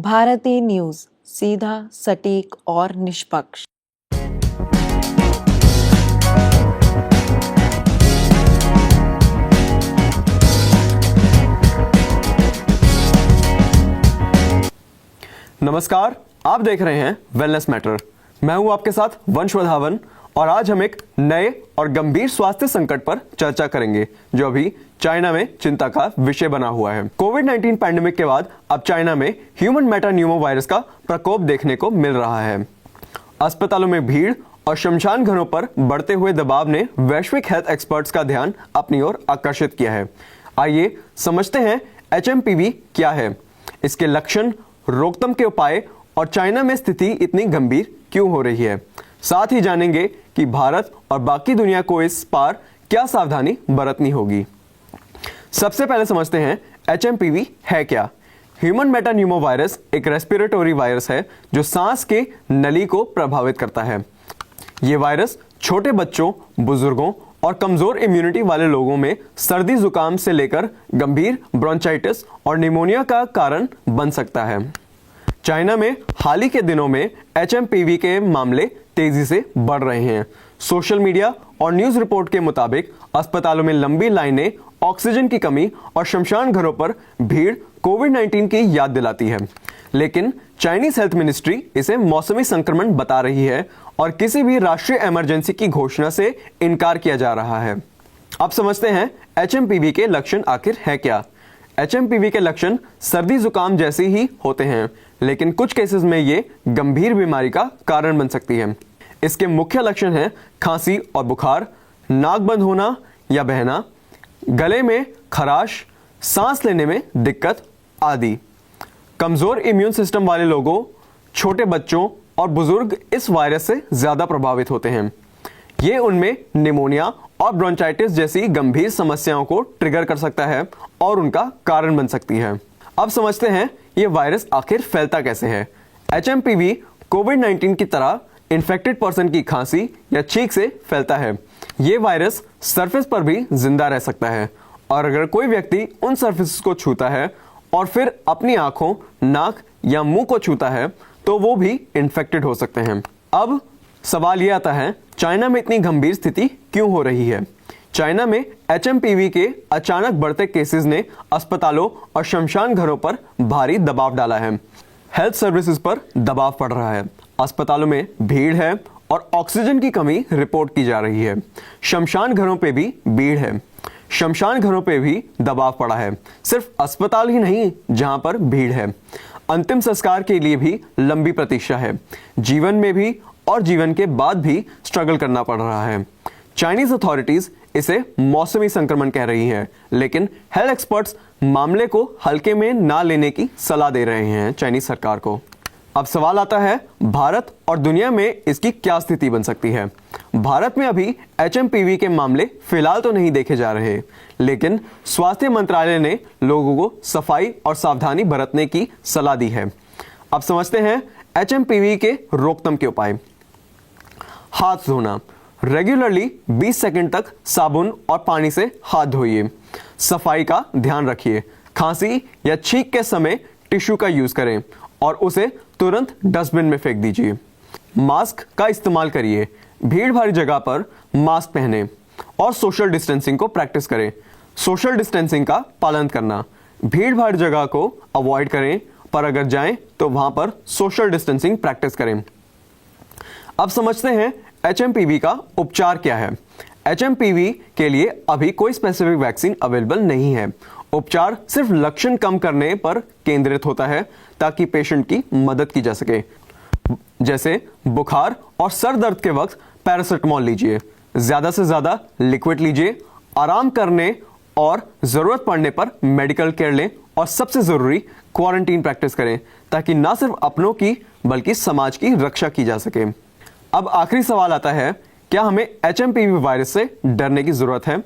Bharti news, सीधा, सटीक और निष्पक्ष। नमस्कार, आप देख रहे हैं वेलनेस मैटर। मैं हूं आपके साथ वंश वधावन और आज हम एक नए और गंभीर स्वास्थ्य संकट पर चर्चा करेंगे जो अभी चाइना में चिंता का विषय बना हुआ है। कोविड-19 पैंडेमिक के बाद अब चाइना में ह्यूमन मेटान्यूमो वायरस का प्रकोप देखने को मिल रहा है। अस्पतालों में भीड़ और शमशान घरों पर बढ़ते हुए दबाव ने वैश्विक हेल्थ एक्सपर्ट्स का ध्यान अपनी ओर आकर्षित किया है। आइए समझते हैं HMPV क्या है, इसके लक्षण, रोकथाम के उपाय और चाइना में स्थिति इतनी गंभीर क्यों हो रही है। साथ ही जानेंगे कि भारत और बाकी दुनिया को इस पार क्या सावधानी बरतनी होगी। सबसे पहले समझते हैं HMPV है क्या। ह्यूमन मेटान्यूमो वायरस एक रेस्पिरेटरी वायरस है जो सांस के नली को प्रभावित करता है। ये वायरस छोटे बच्चों, बुजुर्गों और कमजोर इम्यूनिटी वाले लोगों में सर्दी जुकाम से लेकर गंभीर ब्रोंचाइटिस और निमोनिया का कारण बन सकता है। चाइना में हाल ही के दिनों में HMPV के मामले तेजी से बढ़ रहे हैं। सोशल मीडिया और न्यूज रिपोर्ट के मुताबिक अस्पतालों में लंबी लाइनें, ऑक्सीजन की कमी और शमशान घरों पर भीड़ कोविड-19 की याद दिलाती है। लेकिन चाइनीज हेल्थ मिनिस्ट्री इसे मौसमी संक्रमण बता रही है और किसी भी राष्ट्रीय इमरजेंसी की घोषणा से इनकार किया जा रहा है। अब समझते हैं HMPV के लक्षण आखिर है क्या। HMPV के लक्षण सर्दी जुकाम जैसे ही होते हैं, लेकिन कुछ केसेस में ये गंभीर बीमारी का कारण बन सकती है। इसके मुख्य लक्षण हैं खांसी और बुखार, नाक बंद होना या बहना, गले में खराश, सांस लेने में दिक्कत आदि। कमजोर इम्यून सिस्टम वाले लोगों, छोटे बच्चों और बुजुर्ग इस वायरस से ज्यादा प्रभावित होते हैं। ये उनमें निमोनिया और ब्रोंचाइटिस जैसी गंभीर समस्याओं को ट्रिगर कर सकता है और उनका कारण बन सकती है। अब समझते हैं ये वायरस आखिर फैलता कैसे है। HMPV कोविड-19 की तरह इन्फेक्टेड पर्सन की खांसी या छींक से फैलता है। ये वायरस सरफेस पर भी जिंदा रह सकता है और अगर कोई व्यक्ति उन सरफेस को छूता है और फिर अपनी आंखों, नाक या मुंह को छूता है तो वो भी इन्फेक्टेड हो सकते हैं। अब सवाल ये आता है, चाइना में इतनी गंभीर स्थिति क्यों हो रही है। चाइना में HMPV के अचानक बढ़ते केसेस ने अस्पतालों और शमशान घरों पर भारी दबाव डाला है। हेल्थ सर्विसेज पर दबाव पड़ रहा है। अस्पतालों में भीड़ है और ऑक्सीजन की कमी रिपोर्ट की जा रही है। शमशान घरों पे भी भीड़ है। शमशान घरों पे भी दबाव पड़ा है। सिर्फ अस्पताल ही नहीं जहां पर भीड़ है, अंतिम संस्कार के लिए भी लंबी प्रतीक्षा है। जीवन में भी और जीवन के बाद भी स्ट्रगल करना पड़ रहा है। चाइनीज अथॉरिटीज इसे मौसमी संक्रमण कह रही हैं, लेकिन हेल्थ एक्सपर्ट्स मामले को हल्के में ना लेने की सलाह दे रहे हैं चाइनीज सरकार को। अब सवाल आता है, भारत और दुनिया में इसकी क्या स्थिति बन सकती है। भारत में अभी HMPV के मामले फिलहाल तो नहीं देखे जा रहे, लेकिन स्वास्थ्य मंत्रालय ने लोगों को सफाई और सावधानी बरतने की सलाह दी है। अब समझते हैं HMPV के रोकथाम के उपाय। हाथ धोना, रेगुलरली 20 सेकंड तक साबुन और पानी से हाथ धोइए। सफाई का ध्यान रखिए। खांसी या छींक के समय टिश्यू का यूज करें और उसे तुरंत डस्टबिन में फेंक दीजिए। मास्क का इस्तेमाल करिए। भीड़ भारी जगह पर मास्क पहने और सोशल डिस्टेंसिंग को प्रैक्टिस करें। सोशल डिस्टेंसिंग का पालन करना, भीड़ भाड़ जगह को अवॉइड करें, पर अगर जाएं तो वहां पर सोशल डिस्टेंसिंग प्रैक्टिस करें। अब समझते हैं HMPV का उपचार क्या है। HMPV के लिए अभी कोई स्पेसिफिक वैक्सीन अवेलेबल नहीं है। उपचार सिर्फ लक्षण कम करने पर केंद्रित होता है ताकि पेशेंट की मदद की जा सके। जैसे बुखार और सर दर्द के वक्त पैरासिटामोल लीजिए, ज्यादा से ज्यादा लिक्विड लीजिए, आराम करने और जरूरत पड़ने पर मेडिकल केयर लें और सबसे जरूरी क्वारंटीन प्रैक्टिस करें ताकि ना सिर्फ अपनों की बल्कि समाज की रक्षा की जा सके। अब आखिरी सवाल आता है, क्या हमें HMPV वायरस से डरने की जरूरत है।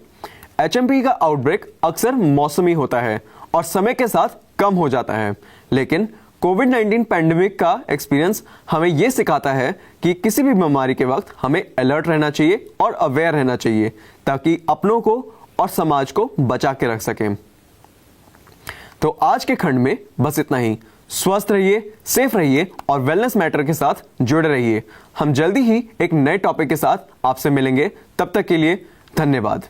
HMPV का आउटब्रेक अक्सर मौसमी होता है और समय के साथ कम हो जाता है, लेकिन कोविड-19 पैंडेमिक का एक्सपीरियंस हमें यह सिखाता है कि किसी भी बीमारी के वक्त हमें अलर्ट रहना चाहिए और अवेयर रहना चाहिए ताकि अपनों को और समाज को बचा के रख सकें। तो आज के खंड में बस इतना ही। स्वस्थ रहिए, सेफ रहिए और वेलनेस मैटर के साथ जुड़े रहिए। हम जल्दी ही एक नए टॉपिक के साथ आपसे मिलेंगे। तब तक के लिए धन्यवाद।